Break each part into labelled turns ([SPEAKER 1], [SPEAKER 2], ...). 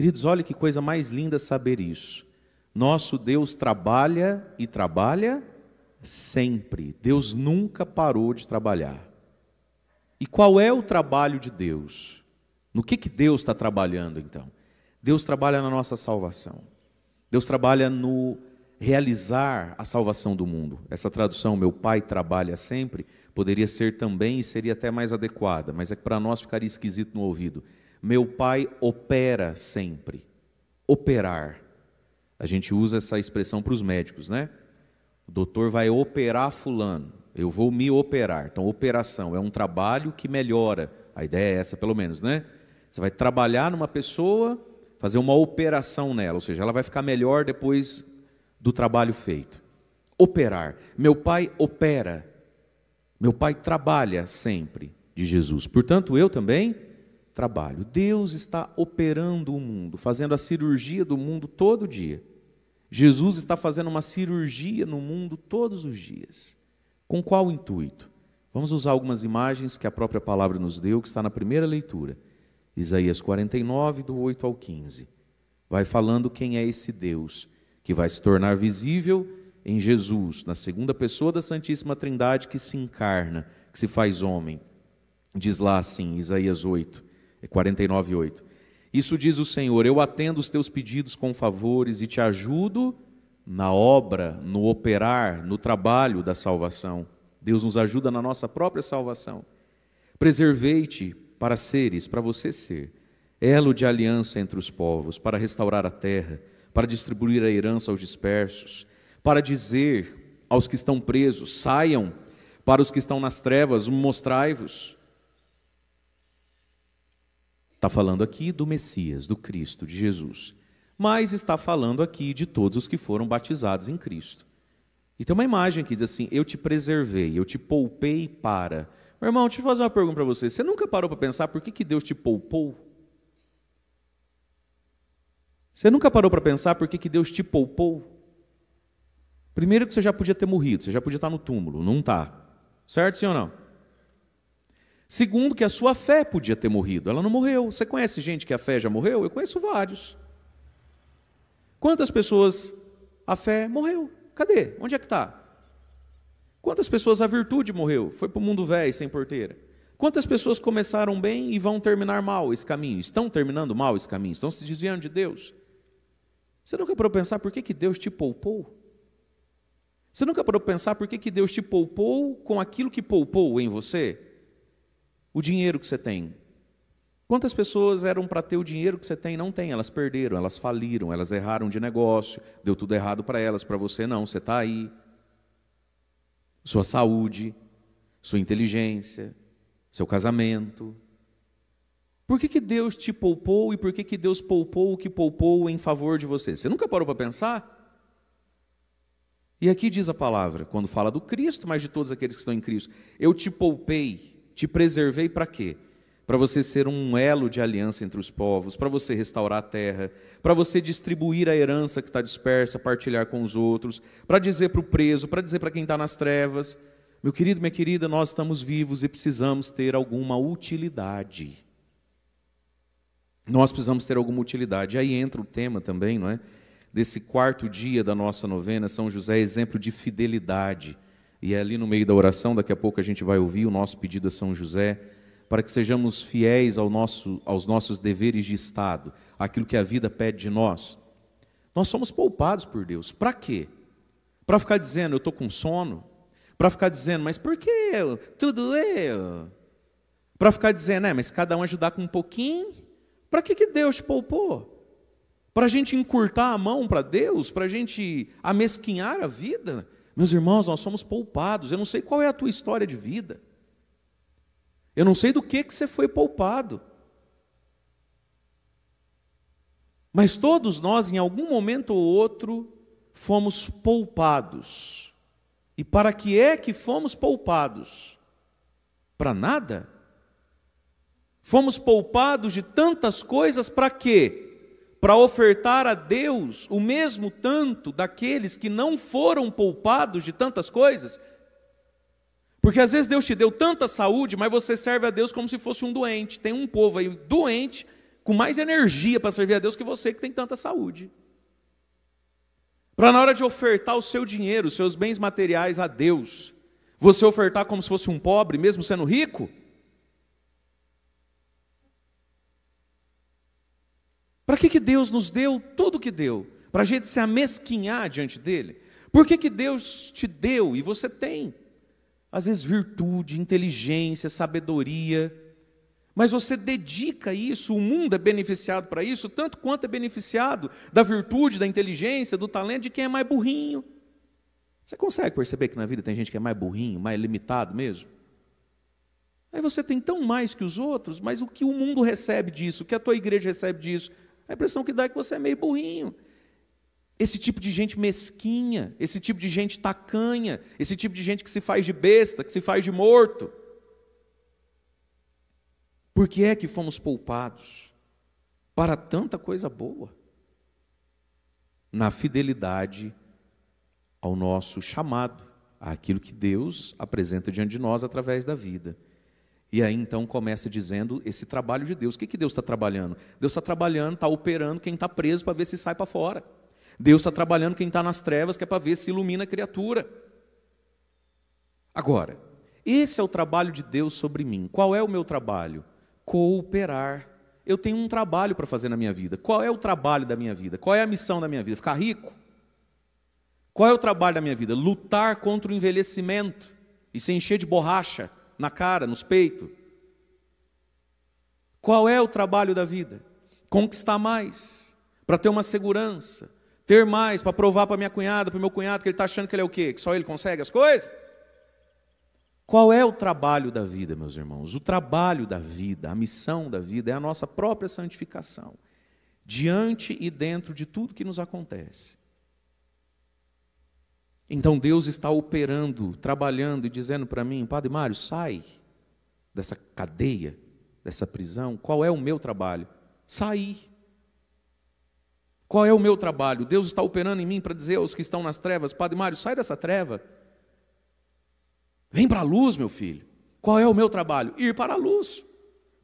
[SPEAKER 1] Queridos, olha que coisa mais linda saber isso. Nosso Deus trabalha e trabalha sempre. Deus nunca parou de trabalhar. E qual é o trabalho de Deus? No que Deus está trabalhando então? Deus trabalha na nossa salvação. Deus trabalha no realizar a salvação do mundo. Essa tradução, meu Pai trabalha sempre, poderia ser também e seria até mais adequada, mas é que para nós ficaria esquisito no ouvido. Meu Pai opera sempre. Operar. A gente usa essa expressão para os médicos, né? O doutor vai operar fulano, eu vou me operar. Então, operação é um trabalho que melhora. A ideia é essa, pelo menos, né? Você vai trabalhar numa pessoa, fazer uma operação nela, ou seja, ela vai ficar melhor depois do trabalho feito. Operar. Meu Pai opera. Meu Pai trabalha sempre, de Jesus. Portanto, eu também trabalho. Deus está operando o mundo, fazendo a cirurgia do mundo todo dia. Jesus está fazendo uma cirurgia no mundo todos os dias. Com qual intuito? Vamos usar algumas imagens que a própria palavra nos deu, que está na primeira leitura. Isaías 49, do 8 ao 15. Vai falando quem é esse Deus, que vai se tornar visível em Jesus, na segunda pessoa da Santíssima Trindade, que se encarna, que se faz homem. Diz lá assim, Isaías 8, 49, 8. Isso diz o Senhor, eu atendo os teus pedidos com favores e te ajudo na obra, no operar, no trabalho da salvação. Deus nos ajuda na nossa própria salvação. Preservei-te para seres, para você ser, elo de aliança entre os povos, para restaurar a terra, para distribuir a herança aos dispersos, para dizer aos que estão presos, saiam, para os que estão nas trevas, mostrai-vos. Está falando aqui do Messias, do Cristo, de Jesus. Mas está falando aqui de todos os que foram batizados em Cristo. E tem uma imagem que diz assim, eu te preservei, eu te poupei para... Meu irmão, deixa eu fazer uma pergunta para você. Você nunca parou para pensar por que Deus te poupou? Você nunca parou para pensar por que Deus te poupou? Primeiro que você já podia ter morrido, você já podia estar no túmulo, não está. Certo, sim ou não? Segundo que a sua fé podia ter morrido, ela não morreu. Você conhece gente que a fé já morreu? Eu conheço vários. Quantas pessoas a fé morreu? Cadê? Onde é que está? Quantas pessoas a virtude morreu? Foi para o mundo velho, sem porteira. Quantas pessoas começaram bem e vão terminar mal esse caminho? Estão terminando mal esse caminho? Estão se desviando de Deus? Você nunca parou para pensar por que Deus te poupou? Você nunca parou para pensar por que Deus te poupou com aquilo que poupou em você? O dinheiro que você tem. Quantas pessoas eram para ter o dinheiro que você tem? Não tem, elas perderam, elas faliram, elas erraram de negócio, deu tudo errado para elas, para você não, você está aí. Sua saúde, sua inteligência, seu casamento. Por que Deus te poupou e por que Deus poupou o que poupou em favor de você? Você nunca parou para pensar? E aqui diz a palavra, quando fala do Cristo, mas de todos aqueles que estão em Cristo, eu te poupei, te preservei para quê? Para você ser um elo de aliança entre os povos, para você restaurar a terra, para você distribuir a herança que está dispersa, partilhar com os outros, para dizer para o preso, para dizer para quem está nas trevas, meu querido, minha querida, nós estamos vivos e precisamos ter alguma utilidade. Nós precisamos ter alguma utilidade. E aí entra o tema também, não é? Desse quarto dia da nossa novena, São José é exemplo de fidelidade. E é ali no meio da oração, daqui a pouco a gente vai ouvir o nosso pedido a São José, para que sejamos fiéis aos nossos deveres de Estado, aquilo que a vida pede de nós. Nós somos poupados por Deus. Para quê? Para ficar dizendo, eu estou com sono? Para ficar dizendo, mas por que eu? Tudo eu? Para ficar dizendo, mas cada um ajudar com um pouquinho? Para que Deus te poupou? Para a gente encurtar a mão para Deus? Para a gente amesquinhar a vida? Meus irmãos, nós somos poupados. Eu não sei qual é a tua história de vida. Eu não sei do que você foi poupado. Mas todos nós, em algum momento ou outro, fomos poupados. E para que é que fomos poupados? Para nada? Fomos poupados de tantas coisas para quê? Para ofertar a Deus o mesmo tanto daqueles que não foram poupados de tantas coisas? Porque às vezes Deus te deu tanta saúde, mas você serve a Deus como se fosse um doente. Tem um povo aí doente, com mais energia para servir a Deus que você que tem tanta saúde. Para na hora de ofertar o seu dinheiro, os seus bens materiais a Deus, você ofertar como se fosse um pobre, mesmo sendo rico? Para que Deus nos deu tudo o que deu? Para a gente se amesquinhar diante dele? Por que Deus te deu e você tem? Às vezes virtude, inteligência, sabedoria, mas você dedica isso, o mundo é beneficiado para isso, tanto quanto é beneficiado da virtude, da inteligência, do talento de quem é mais burrinho. Você consegue perceber que na vida tem gente que é mais burrinho, mais limitado mesmo? Aí você tem tão mais que os outros, mas o que o mundo recebe disso, o que a tua igreja recebe disso, a impressão que dá é que você é meio burrinho. Esse tipo de gente mesquinha, esse tipo de gente tacanha, esse tipo de gente que se faz de besta, que se faz de morto. Por que é que fomos poupados para tanta coisa boa? Na fidelidade ao nosso chamado, àquilo que Deus apresenta diante de nós através da vida. E aí então começa dizendo esse trabalho de Deus. O que Deus está trabalhando? Deus está trabalhando, está operando quem está preso para ver se sai para fora. Deus está trabalhando quem está nas trevas, que é para ver se ilumina a criatura. Agora, esse é o trabalho de Deus sobre mim. Qual é o meu trabalho? Cooperar. Eu tenho um trabalho para fazer na minha vida. Qual é o trabalho da minha vida? Qual é a missão da minha vida? Ficar rico? Qual é o trabalho da minha vida? Lutar contra o envelhecimento e se encher de borracha na cara, nos peitos. Qual é o trabalho da vida? Conquistar mais, para ter uma segurança, ter mais, para provar para minha cunhada, para o meu cunhado, que ele está achando que ele é o quê? Que só ele consegue as coisas? Qual é o trabalho da vida, meus irmãos? O trabalho da vida, a missão da vida é a nossa própria santificação, diante e dentro de tudo que nos acontece. Então Deus está operando, trabalhando e dizendo para mim, Padre Mário, sai dessa cadeia, dessa prisão. Qual é o meu trabalho? Sair. Qual é o meu trabalho? Deus está operando em mim para dizer aos que estão nas trevas, Padre Mário, sai dessa treva. Vem para a luz, meu filho. Qual é o meu trabalho? Ir para a luz.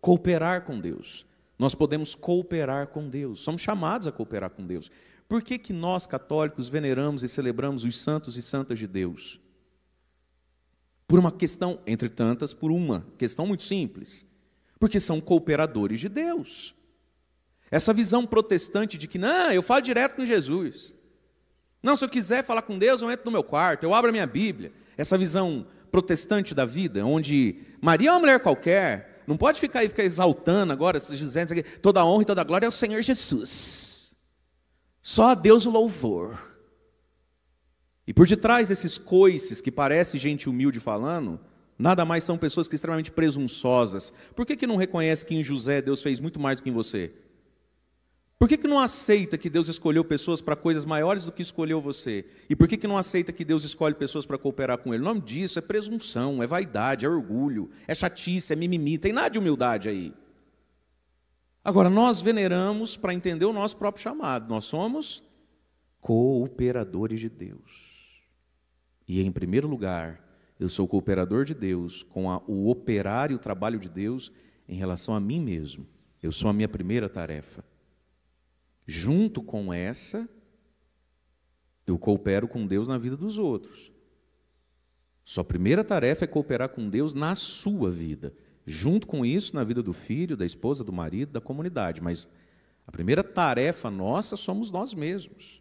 [SPEAKER 1] Cooperar com Deus. Nós podemos cooperar com Deus. Somos chamados a cooperar com Deus. Por que nós, católicos, veneramos e celebramos os santos e santas de Deus? Por uma questão, entre tantas, por uma questão muito simples. Porque são cooperadores de Deus. Essa visão protestante de que, não, eu falo direto com Jesus. Não, se eu quiser falar com Deus, eu entro no meu quarto, eu abro a minha Bíblia. Essa visão protestante da vida, onde Maria é uma mulher qualquer, não pode ficar exaltando agora, dizendo que toda a honra e toda a glória é ao Senhor Jesus. Só a Deus o louvor. E por detrás desses coices que parece gente humilde falando, nada mais são pessoas que extremamente presunçosas. Por que não reconhece que em José Deus fez muito mais do que em você? Por que não aceita que Deus escolheu pessoas para coisas maiores do que escolheu você? E por que não aceita que Deus escolhe pessoas para cooperar com Ele? O nome disso é presunção, é vaidade, é orgulho, é chatice, é mimimi, tem nada de humildade aí. Agora, nós veneramos para entender o nosso próprio chamado. Nós somos cooperadores de Deus. E, em primeiro lugar, eu sou cooperador de Deus com o operar e o trabalho de Deus em relação a mim mesmo. Eu sou a minha primeira tarefa. Junto com essa, eu coopero com Deus na vida dos outros. Sua primeira tarefa é cooperar com Deus na sua vida. Junto com isso, na vida do filho, da esposa, do marido, da comunidade. Mas a primeira tarefa nossa somos nós mesmos.